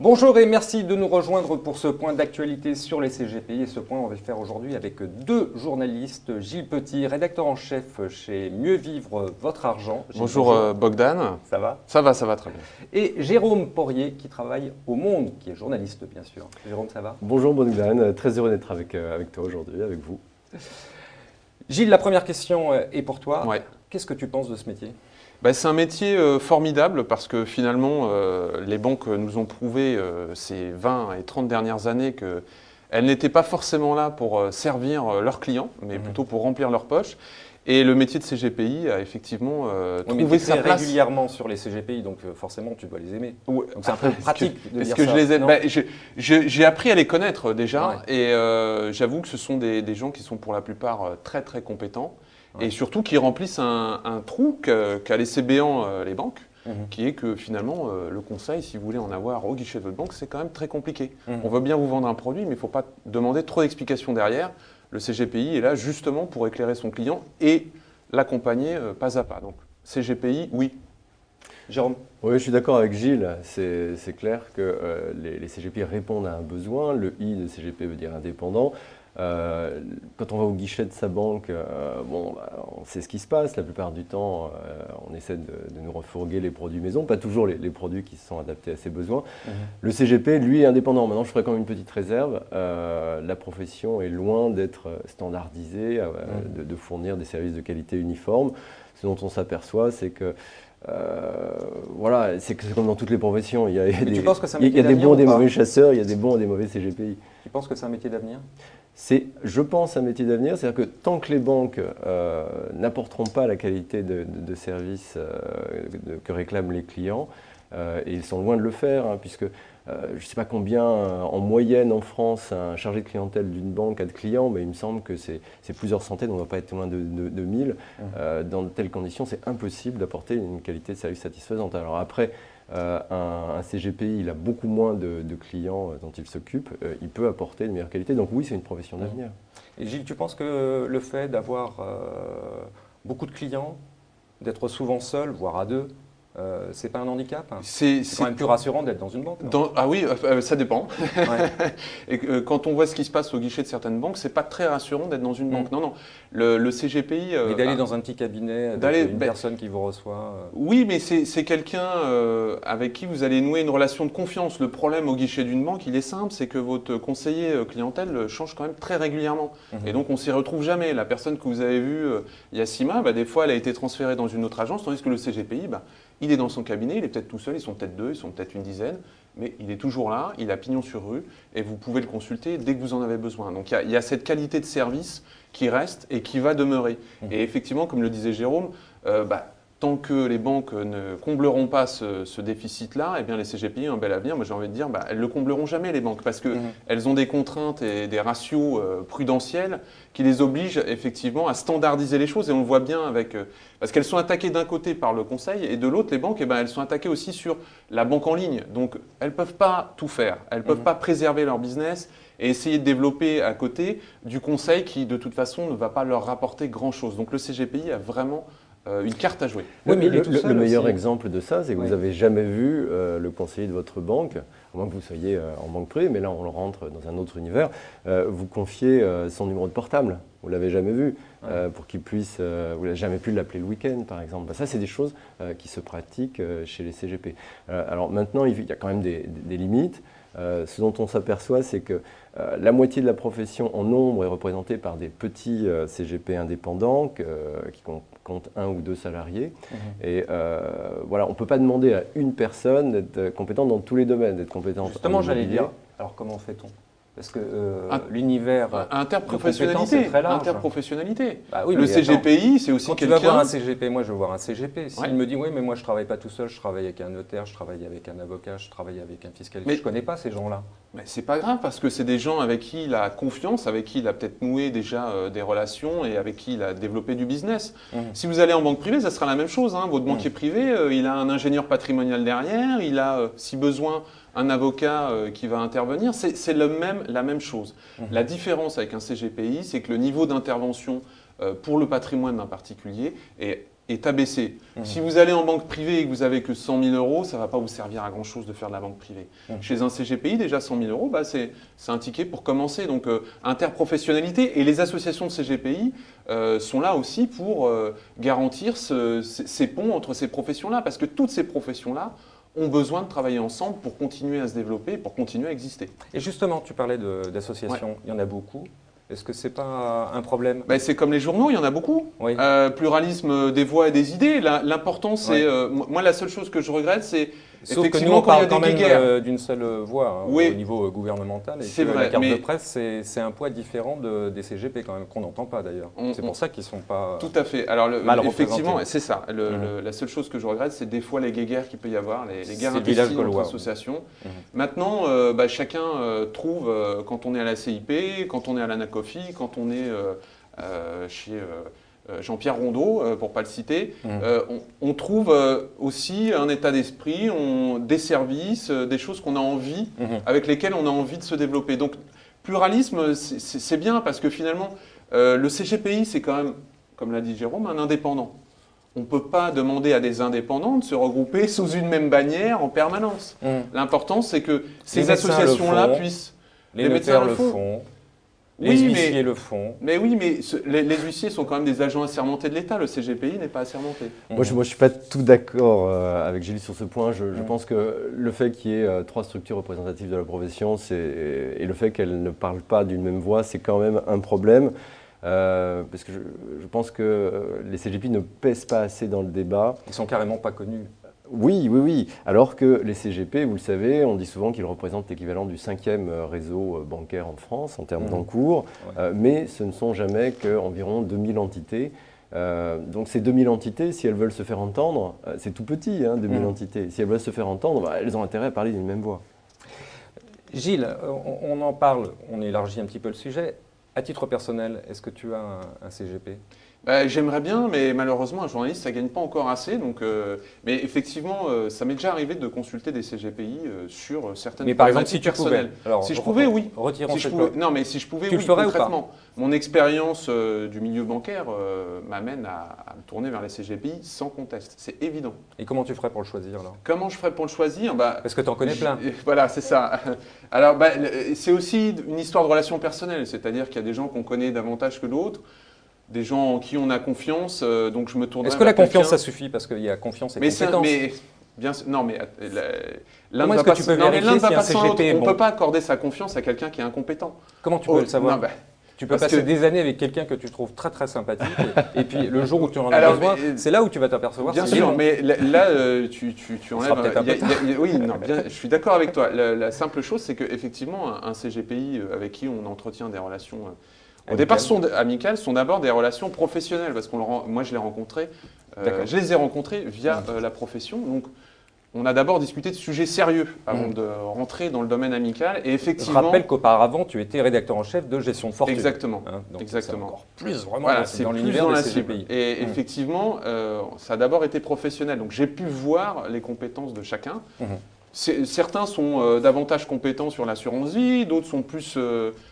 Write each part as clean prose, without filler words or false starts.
Bonjour et merci de nous rejoindre pour ce point d'actualité sur les CGPI. Et ce point, on va le faire aujourd'hui avec deux journalistes. Gilles Petit, rédacteur en chef chez Mieux Vivre Votre Argent. Gilles, bonjour Bogdan. Ça va? Ça va très bien. Et Jérôme Porrier qui travaille au Monde, qui est journaliste bien sûr. Jérôme, ça va? Bonjour Bogdan, très heureux d'être avec toi aujourd'hui, avec vous. Gilles, la première question est pour toi. Ouais. Qu'est-ce que tu penses de ce métier? C'est un métier formidable parce que finalement, les banques nous ont prouvé ces 20 et 30 dernières années qu'elles n'étaient pas forcément là pour servir leurs clients, mais plutôt pour remplir leurs poches. Et le métier de CGPI a effectivement trouvé sa place. Régulièrement sur les CGPI, donc forcément tu dois les aimer. Ouais. Donc c'est un peu pratique de dire que ça. Je les aime. J'ai appris à les connaître déjà, Ouais. et j'avoue que ce sont des gens qui sont pour la plupart très très compétents. Ouais. Et surtout qui remplissent un trou qu'a laissé béant les banques, qui est que finalement le conseil, si vous voulez en avoir au guichet de votre banque, c'est quand même très compliqué. On veut bien vous vendre un produit, mais il ne faut pas demander trop d'explications derrière. Le CGPI est là justement pour éclairer son client et l'accompagner pas à pas. Donc CGPI, oui. Jérôme? Oui, je suis d'accord avec Gilles. C'est clair que les CGP répondent à un besoin. Le I de CGP veut dire indépendant. Quand on va au guichet de sa banque, on sait ce qui se passe. La plupart du temps, on essaie de nous refourguer les produits maison, pas toujours les produits qui sont adaptés à ses besoins. Le CGP, lui, est indépendant. Maintenant, je ferai quand même une petite réserve. La profession est loin d'être standardisée, de fournir des services de qualité uniforme. Ce dont on s'aperçoit, c'est que c'est comme dans toutes les professions. Il y a des bons et des mauvais chasseurs, il y a des bons et des mauvais CGPI. Tu penses que c'est un métier d'avenir? C'est, je pense, un métier d'avenir. C'est-à-dire que tant que les banques n'apporteront pas la qualité de service que réclament les clients, et ils sont loin de le faire, puisque je ne sais pas combien, en moyenne en France, un chargé de clientèle d'une banque a de clients, mais il me semble que c'est plusieurs centaines, on ne va pas être loin de 1000. Dans de telles conditions, c'est impossible d'apporter une qualité de service satisfaisante. Alors après, un CGPI, il a beaucoup moins de clients dont il s'occupe, il peut apporter une meilleure qualité. Donc oui, c'est une profession d'avenir. Et Gilles, tu penses que le fait d'avoir beaucoup de clients, d'être souvent seul, voire à deux, c'est pas un handicap? C'est quand même plus rassurant d'être dans une banque. Ah oui, ça dépend. Ouais. Et quand on voit ce qui se passe au guichet de certaines banques, c'est pas très rassurant d'être dans une banque. Non. Le CGPI. Mais d'aller dans un petit cabinet, une personne qui vous reçoit. Oui, mais c'est quelqu'un avec qui vous allez nouer une relation de confiance. Le problème au guichet d'une banque, il est simple, c'est que votre conseiller clientèle change quand même très régulièrement. Et donc on s'y retrouve jamais. La personne que vous avez vue il y a 6 mois, des fois elle a été transférée dans une autre agence, tandis que le CGPI, il est dans son cabinet, il est peut-être tout seul, ils sont peut-être 2, ils sont peut-être une dizaine, mais il est toujours là, il a pignon sur rue et vous pouvez le consulter dès que vous en avez besoin. Donc il y a cette qualité de service qui reste et qui va demeurer. Et effectivement, comme le disait Jérôme, tant que les banques ne combleront pas ce déficit-là, eh bien les CGPI ont un bel avenir. Moi j'ai envie de dire, elles ne le combleront jamais les banques parce qu'elles ont des contraintes et des ratios prudentiels qui les obligent effectivement à standardiser les choses. Et on le voit bien parce qu'elles sont attaquées d'un côté par le conseil et de l'autre, les banques, elles sont attaquées aussi sur la banque en ligne. Donc elles ne peuvent pas tout faire. Elles ne peuvent pas préserver leur business et essayer de développer à côté du conseil qui de toute façon ne va pas leur rapporter grand-chose. Donc le CGPI a vraiment une carte à jouer. Oui, mais le meilleur exemple de ça, c'est que vous n'avez jamais vu le conseiller de votre banque, à moins que vous soyez en banque privée, mais là on rentre dans un autre univers, vous confier son numéro de portable. Vous ne l'avez jamais vu, pour qu'il puisse, vous n'avez jamais pu l'appeler le week-end par exemple. Ça, c'est des choses qui se pratiquent chez les CGP. Alors maintenant, il y a quand même des limites. Ce dont on s'aperçoit, c'est que la moitié de la profession en nombre est représentée par des petits CGP indépendants qui comptent 1 ou 2 salariés. Et on ne peut pas demander à une personne d'être compétente dans tous les domaines, d'être compétente. Justement, j'allais dire, alors comment fait-on? Parce que l'univers interprofessionnalité, très large. Interprofessionnalité. Oui, le CGPI, c'est aussi quelqu'un... Quand tu vas voir un CGP, moi je veux voir un CGP. S'il me dit, oui, mais moi je ne travaille pas tout seul, je travaille avec un notaire, je travaille avec un avocat, je travaille avec un fiscaliste. Mais je ne connais pas ces gens-là. Mais c'est pas grave parce que c'est des gens avec qui il a confiance, avec qui il a peut-être noué déjà des relations et avec qui il a développé du business. Si vous allez en banque privée, ça sera la même chose. Votre banquier privé, il a un ingénieur patrimonial derrière, il a, si besoin, un avocat qui va intervenir. C'est la même chose. La différence avec un CGPI, c'est que le niveau d'intervention pour le patrimoine d'un particulier est est abaissé. Si vous allez en banque privée et que vous avez que 100 000 euros, ça ne va pas vous servir à grand chose de faire de la banque privée. Chez un CGPI, déjà 100 000 euros, bah, c'est un ticket pour commencer. Donc interprofessionnalité, et les associations de CGPI sont là aussi pour garantir ces ponts entre ces professions-là, parce que toutes ces professions-là ont besoin de travailler ensemble pour continuer à se développer, pour continuer à exister. Et justement, tu parlais d'associations, il y en a beaucoup. Est-ce que ce n'est pas un problème? C'est comme les journaux, il y en a beaucoup. Oui. Pluralisme des voix et des idées. L'important, c'est... moi, la seule chose que je regrette, c'est... Sauf que nous, on parle quand même d'une seule voix oui. Au niveau gouvernemental. C'est vrai. La carte de presse, c'est un poids différent des CGP quand même, qu'on n'entend pas d'ailleurs. C'est pour ça qu'ils ne sont pas tout à fait. Alors, effectivement, c'est ça. La seule chose que je regrette, c'est des fois les guéguerres qu'il peut y avoir, les guerres intestines entre associations. Maintenant, chacun trouve, quand on est à la CIP, quand on est à l'Anacofi, quand on est chez... Jean-Pierre Rondeau, pour ne pas le citer, on trouve aussi un état d'esprit, des services, des choses qu'on a envie, avec lesquelles on a envie de se développer. Donc, pluralisme, c'est bien parce que finalement, le CGPI, c'est quand même, comme l'a dit Jérôme, un indépendant. On ne peut pas demander à des indépendants de se regrouper sous une même bannière en permanence. L'important, c'est que ces associations-là puissent... Les notaires le font. Les huissiers le font. Mais oui, mais les huissiers sont quand même des agents assermentés de l'État. Le CGPI n'est pas assermenté. Moi, je ne suis pas tout d'accord avec Gilles sur ce point. Je pense que le fait qu'il y ait 3 structures représentatives de la profession et le fait qu'elles ne parlent pas d'une même voix, c'est quand même un problème. Parce que je pense que les CGPI ne pèsent pas assez dans le débat. Ils ne sont carrément pas connus. Oui. Alors que les CGP, vous le savez, on dit souvent qu'ils représentent l'équivalent du 5e réseau bancaire en France en termes d'encours, mais ce ne sont jamais qu'environ 2000 entités. Donc ces 2000 entités, si elles veulent se faire entendre, c'est tout petit, 2000 entités. Si elles veulent se faire entendre, elles ont intérêt à parler d'une même voix. Gilles, on en parle, on élargit un petit peu le sujet. À titre personnel, est-ce que tu as un CGP ? J'aimerais bien, mais malheureusement, un journaliste, ça ne gagne pas encore assez. Donc, mais effectivement, ça m'est déjà arrivé de consulter des CGPI sur certaines problématiques personnelles. Si je pouvais, oui. Retirons cette non, mais si je pouvais, oui, concrètement. Mon expérience du milieu bancaire m'amène à me tourner vers les CGPI sans conteste. C'est évident. Et comment tu ferais pour le choisir alors ? Comment je ferais pour le choisir ? Parce que tu en connais plein. Voilà, c'est ça. Alors, c'est aussi une histoire de relation personnelle. C'est-à-dire qu'il y a des gens qu'on connaît davantage que d'autres. Des gens en qui on a confiance, donc je me tourne. Est-ce que la confiance, ça suffit? Parce qu'il y a confiance et compétence. Bien sûr, non, mais l'un ne va pas sans l'autre. On ne peut pas accorder sa confiance à quelqu'un qui est incompétent. Comment tu peux le savoir? Tu peux passer des années avec quelqu'un que tu trouves très très sympathique et puis le jour où tu en as besoin, c'est là où tu vas t'apercevoir. Bien sûr, mais là, tu enlèves... Oui, non, je suis d'accord avec toi. La simple chose, c'est qu'effectivement, un CGPI avec qui on entretient des relations... Au départ, amicales sont d'abord des relations professionnelles, parce que moi, je les ai rencontrés via la profession. Donc, on a d'abord discuté de sujets sérieux avant de rentrer dans le domaine amical. Et effectivement, je rappelle qu'auparavant, tu étais rédacteur en chef de gestion de fortune. Exactement. Donc exactement. C'est encore plus vraiment dans l'univers des CGPI. Et effectivement, ça a d'abord été professionnel. Donc, j'ai pu voir les compétences de chacun. Certains sont davantage compétents sur l'assurance vie, d'autres sont plus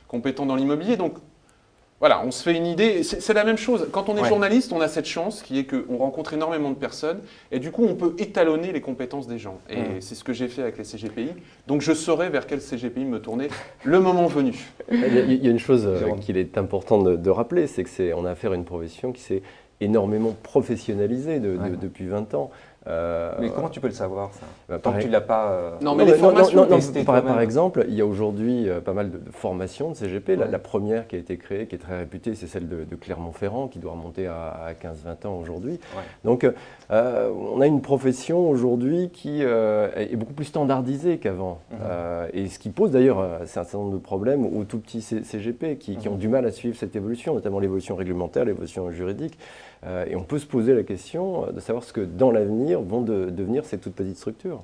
compétents dans l'immobilier. Donc, voilà, on se fait une idée. C'est la même chose. Quand on est journaliste, on a cette chance qui est qu'on rencontre énormément de personnes et du coup, on peut étalonner les compétences des gens. Et c'est ce que j'ai fait avec les CGPI. Donc, je saurai vers quel CGPI me tourner le moment venu. Il y a une chose qu'il est important de rappeler, c'est qu'on a affaire à une profession qui s'est énormément professionnalisée depuis 20 ans. Mais comment tu peux le savoir, ça? Tant que tu ne l'as pas... Non, mais les formations... Par exemple, il y a aujourd'hui pas mal de formations de CGP. La première qui a été créée, qui est très réputée, c'est celle de Clermont-Ferrand, qui doit remonter à 15-20 ans aujourd'hui. Donc, on a une profession aujourd'hui qui est beaucoup plus standardisée qu'avant. Et ce qui pose d'ailleurs un certain nombre de problèmes aux tout petits CGP qui ont du mal à suivre cette évolution, notamment l'évolution réglementaire, l'évolution juridique. Et on peut se poser la question de savoir ce que dans l'avenir vont devenir ces toutes petites structures.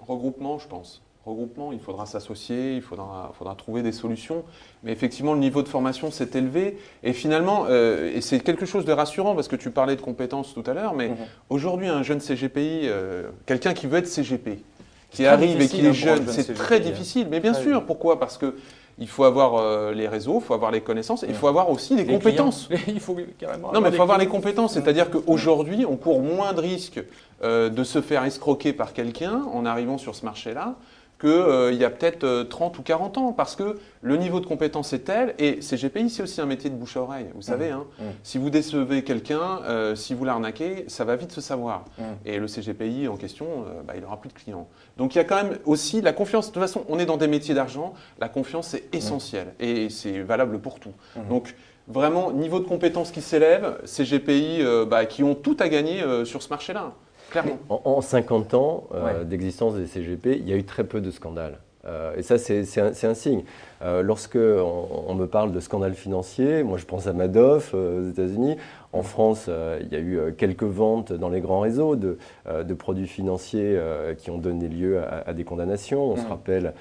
Regroupement, je pense. Regroupement, il faudra s'associer, il faudra trouver des solutions. Mais effectivement, le niveau de formation s'est élevé. Et finalement, et c'est quelque chose de rassurant, parce que tu parlais de compétences tout à l'heure, mais aujourd'hui, un jeune CGPI, quelqu'un qui veut être CGP, qui arrive et qui est jeune, c'est très difficile. Mais bien sûr, pourquoi? Parce que il faut avoir les réseaux, il faut avoir les connaissances, et il faut avoir aussi les compétences. Il faut carrément Non, mais il faut avoir les compétences, c'est-à-dire qu'aujourd'hui, on court moins de risques de se faire escroquer par quelqu'un en arrivant sur ce marché-là qu'il y a peut-être 30 ou 40 ans, parce que le niveau de compétence est tel, et CGPI, c'est aussi un métier de bouche à oreille, vous savez. Hein, si vous décevez quelqu'un, si vous l'arnaquez, ça va vite se savoir. Et le CGPI en question, il n'aura plus de clients. Donc il y a quand même aussi la confiance. De toute façon, on est dans des métiers d'argent, la confiance est essentielle, et c'est valable pour tout. Donc vraiment, niveau de compétence qui s'élève, CGPI qui ont tout à gagner sur ce marché-là. Clairement. En 50 ans d'existence des CGP, il y a eu très peu de scandales. Et ça, c'est un signe. Lorsque on me parle de scandales financiers, moi je pense à Madoff aux États-Unis. En France, il y a eu quelques ventes dans les grands réseaux de produits financiers qui ont donné lieu à des condamnations. On se rappelle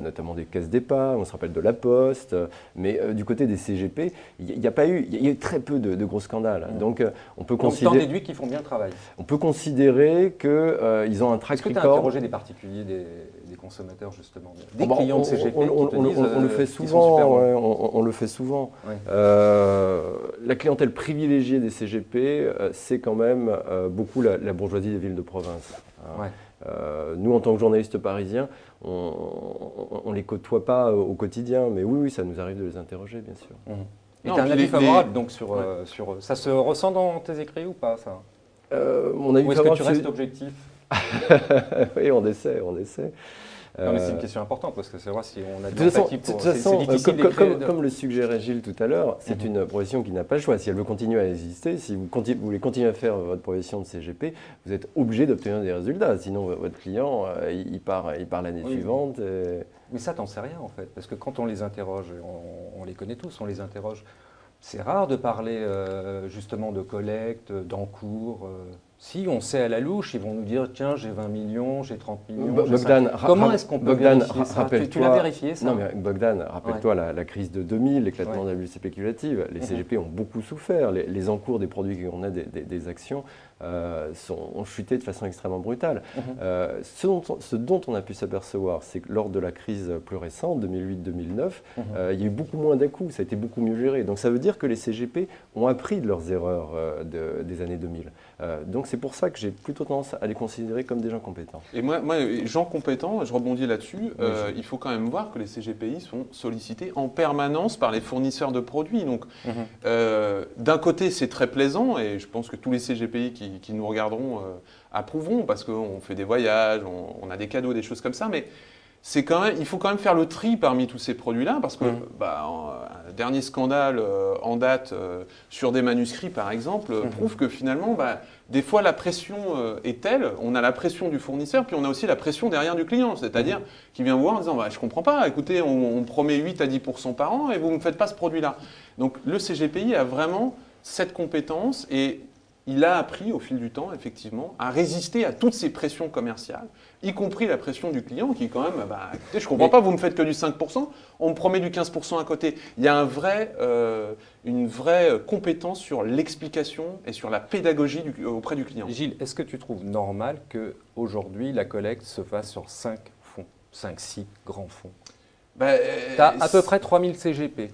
notamment des caisses d'épargne, on se rappelle de la Poste. Mais du côté des CGP, il y a eu très peu de gros scandales. Donc on peut considérer. Donc, t'en déduis qu'ils font bien le travail. On peut considérer qu'ils ont un track record. Est-ce que tu as interrogé des particuliers, des consommateurs justement, des clients de CGP on le fait souvent. On le fait souvent. La clientèle privilégiée des CGP, c'est quand même beaucoup la bourgeoisie des villes de province. Nous, en tant que journalistes parisiens, on ne les côtoie pas au quotidien, mais oui, ça nous arrive de les interroger, bien sûr. Et tu as un avis favorable donc, sur ça se ressent dans tes écrits ou pas ça mon avis ou est-ce que tu restes objectif? Oui, on essaie. Non, mais c'est une question importante parce que c'est vrai si on a de toute façon, comme le suggérait Gilles tout à l'heure, c'est une profession qui n'a pas le choix. Si elle veut continuer à exister, si vous voulez continuer à faire votre profession de CGP, vous êtes obligé d'obtenir des résultats. Sinon, votre client, il part l'année suivante. Mais ça, t'en sais rien en fait. Parce que quand on les interroge, on les connaît tous, on les interroge. C'est rare de parler justement de collecte, d'encours. Si on sait à la louche, ils vont nous dire tiens, j'ai 20 millions, j'ai 30 millions. Bogdan, comment est-ce qu'on peut vérifier ça? Tu l'as vérifié ça? Non, mais Bogdan, rappelle-toi la crise de 2000, l'éclatement de la bulle spéculative. Les CGP ont beaucoup souffert. Les encours des produits qui ont des actions ont chuté de façon extrêmement brutale. Ce dont on a pu s'apercevoir, c'est que lors de la crise plus récente, 2008-2009, il y a eu beaucoup moins d'à-coups, ça a été beaucoup mieux géré. Donc ça veut dire que les CGP ont appris de leurs erreurs des années 2000. Donc c'est pour ça que j'ai plutôt tendance à les considérer comme des gens compétents. Et moi gens compétents, je rebondis là-dessus, il faut quand même voir que les CGPI sont sollicités en permanence par les fournisseurs de produits. Donc d'un côté c'est très plaisant et je pense que tous les CGPI qui nous regarderont approuveront parce qu'on fait des voyages, on a des cadeaux, des choses comme ça, mais il faut quand même faire le tri parmi tous ces produits-là parce que un dernier scandale en date sur des manuscrits par exemple prouve que finalement des fois la pression est telle, on a la pression du fournisseur puis on a aussi la pression derrière du client, c'est-à-dire qui vient vous voir en disant je comprends pas, écoutez on promet 8 à 10% par an et vous ne me faites pas ce produit-là. Donc le CGPI a vraiment cette compétence et il a appris au fil du temps, effectivement, à résister à toutes ces pressions commerciales, y compris la pression du client qui, quand même, écoutez, je ne comprends pas, vous ne me faites que du 5%, on me promet du 15% à côté. Il y a une vraie compétence sur l'explication et sur la pédagogie auprès du client. Gilles, est-ce que tu trouves normal qu'aujourd'hui, la collecte se fasse sur 5 fonds, 5-6 grands fonds? Tu as à peu près 3000 CGP,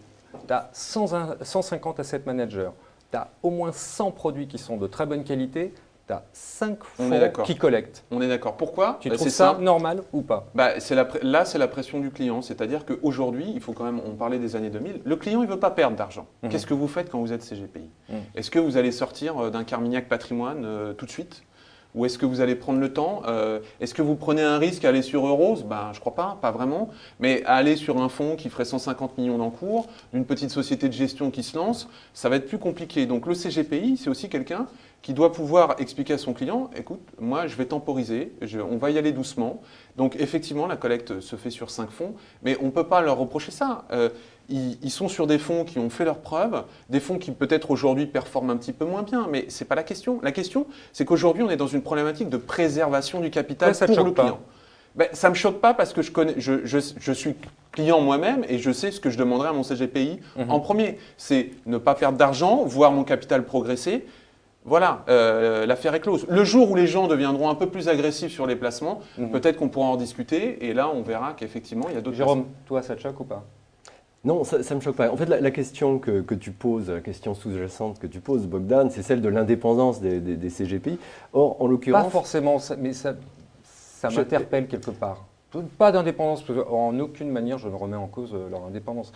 tu as 150 asset managers. Tu as au moins 100 produits qui sont de très bonne qualité, tu as 5 fonds qui collectent. On est d'accord. Pourquoi? Tu trouves ça normal ou pas? Là, c'est la pression du client. C'est-à-dire qu'aujourd'hui, il faut quand même, on parlait des années 2000, le client, il ne veut pas perdre d'argent. Qu'est-ce que vous faites quand vous êtes CGPI? Est-ce que vous allez sortir d'un Carmignac Patrimoine tout de suite? Ou est-ce que vous allez prendre le temps? Est-ce que vous prenez un risque à aller sur Euros? Je ne crois pas vraiment. Mais à aller sur un fonds qui ferait 150 millions d'encours, d'une petite société de gestion qui se lance, ça va être plus compliqué. Donc le CGPI, c'est aussi quelqu'un qui doit pouvoir expliquer à son client, écoute, moi je vais temporiser, on va y aller doucement. Donc effectivement, la collecte se fait sur 5 fonds, mais on ne peut pas leur reprocher ça. Ils sont sur des fonds qui ont fait leurs preuves, des fonds qui peut-être aujourd'hui performent un petit peu moins bien, mais ce n'est pas la question. La question, c'est qu'aujourd'hui, on est dans une problématique de préservation du capital pour le client. Ça ne me choque pas parce que je suis client moi-même et je sais ce que je demanderai à mon CGPI en premier. C'est ne pas perdre d'argent, voir mon capital progresser. Voilà, l'affaire est close. Le jour où les gens deviendront un peu plus agressifs sur les placements, peut-être qu'on pourra en discuter, et là, on verra qu'effectivement, il y a d'autres Jérôme, toi, ça te choque ou pas? Non, ça ne me choque pas. En fait, la question que tu poses, la question sous-jacente que tu poses, Bogdan, c'est celle de l'indépendance des CGPI. Or, en l'occurrence… Pas forcément, mais ça m'interpelle quelque part. Pas d'indépendance, en aucune manière je ne remets en cause leur indépendance.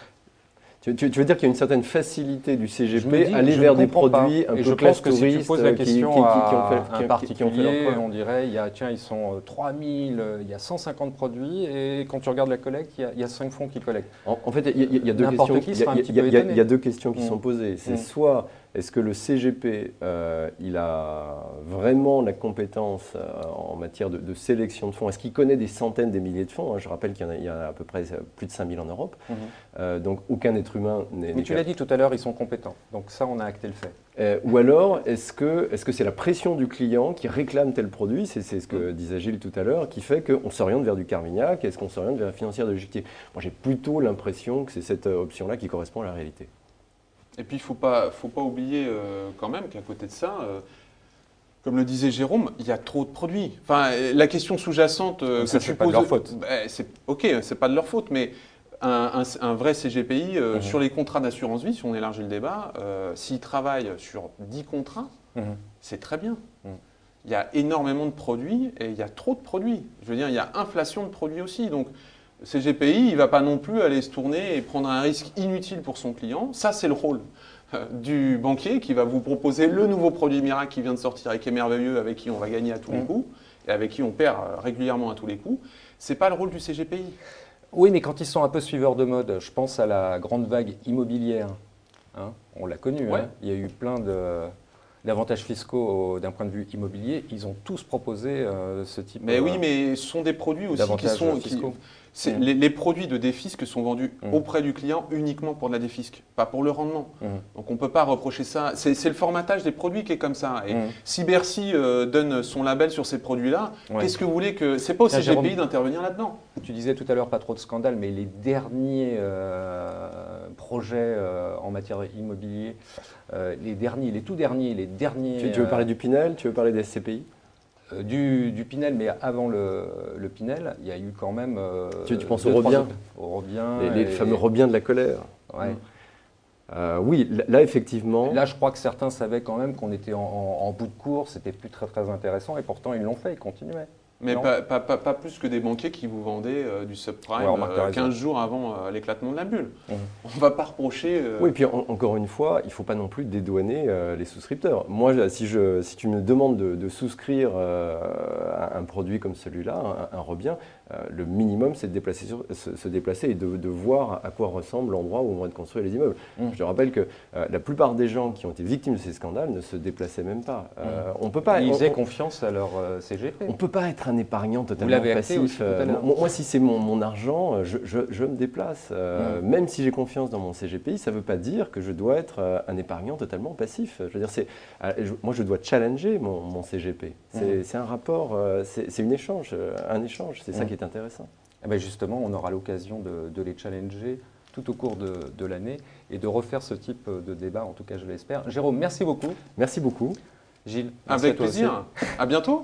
Tu veux dire qu'il y a une certaine facilité du CGP à aller vers des produits un peu classe touriste si tu poses la question à un qui particulier, on dirait, tiens, ils sont 3000, il y a 150 produits, et quand tu regardes la collecte, il y a 5 fonds qui collectent. En fait, il y a deux questions qui sont posées. C'est soit, est-ce que le CGP, il a vraiment la compétence en matière de sélection de fonds? Est-ce qu'il connaît des centaines, des milliers de fonds? Je rappelle qu'il y en a à peu près plus de 5000 en Europe. Donc, aucun être humain n'est… Mais tu l'as dit tout à l'heure, ils sont compétents. Donc ça, on a acté le fait. Ou alors, est-ce que c'est la pression du client qui réclame tel produit, c'est ce que disait Gilles tout à l'heure, qui fait qu'on s'oriente vers du Carmignac? Est-ce qu'on s'oriente vers la financière de l'Échiquier? Moi, j'ai plutôt l'impression que c'est cette option-là qui correspond à la réalité. Et puis, il ne faut pas oublier quand même qu'à côté de ça, comme le disait Jérôme, il y a trop de produits. Enfin, la question sous-jacente que tu poses… c'est pas de leur faute. Ok, c'est pas de leur faute, mais un vrai CGPI, sur les contrats d'assurance vie, si on élargit le débat, s'il travaille sur 10 contrats, c'est très bien. Il y a énormément de produits et il y a trop de produits. Je veux dire, il y a inflation de produits aussi. Donc, CGPI, il ne va pas non plus aller se tourner et prendre un risque inutile pour son client. Ça, c'est le rôle du banquier qui va vous proposer le nouveau produit miracle qui vient de sortir et qui est merveilleux, avec qui on va gagner à tous les coups et avec qui on perd régulièrement à tous les coups. Ce n'est pas le rôle du CGPI. Oui, mais quand ils sont un peu suiveurs de mode, je pense à la grande vague immobilière. On l'a connue. Ouais. Il y a eu plein d'avantages fiscaux d'un point de vue immobilier. Ils ont tous proposé ce type Mais oui, mais ce sont des produits aussi qui sont… fiscaux. Les produits de défisque sont vendus auprès du client uniquement pour de la défisque, pas pour le rendement. Donc on ne peut pas reprocher ça. C'est le formatage des produits qui est comme ça. Et si Bercy donne son label sur ces produits-là, qu'est-ce que vous voulez que… C'est pas au CGPI d'intervenir là-dedans. Tu disais tout à l'heure pas trop de scandales, mais les derniers projets en matière immobilier, les tout derniers, les derniers… Tu veux parler du Pinel? Tu veux parler des SCPI? Du Pinel, mais avant le Pinel, il y a eu quand même… tu penses aux Robiens? Les fameux Robiens de la colère. Ouais. Oui, là effectivement… Là, je crois que certains savaient quand même qu'on était en bout de course, c'était plus très intéressant, et pourtant ils l'ont fait, ils continuaient. Mais pas plus que des banquiers qui vous vendaient du subprime 15 jours avant l'éclatement de la bulle. On ne va pas reprocher… Oui, et puis encore une fois, il ne faut pas non plus dédouaner les souscripteurs. Moi, si tu me demandes de souscrire un produit comme celui-là, un Robien, le minimum, c'est de se déplacer et de voir à quoi ressemble l'endroit où on va construire les immeubles. Je te rappelle que la plupart des gens qui ont été victimes de ces scandales ne se déplaçaient même pas. On peut pas. Ils faisaient confiance à leur CGP. On ne peut pas être un épargnant totalement passif. Moi, si c'est mon argent, je me déplace. Même si j'ai confiance dans mon CGPI, ça ne veut pas dire que je dois être un épargnant totalement passif. Je veux dire, moi, je dois challenger mon CGP. C'est un rapport, c'est un échange. C'est ça qui est intéressant. Eh bien justement, on aura l'occasion de les challenger tout au cours de l'année et de refaire ce type de débat, en tout cas je l'espère. Jérôme, merci beaucoup. Merci beaucoup. Gilles, avec plaisir. À bientôt.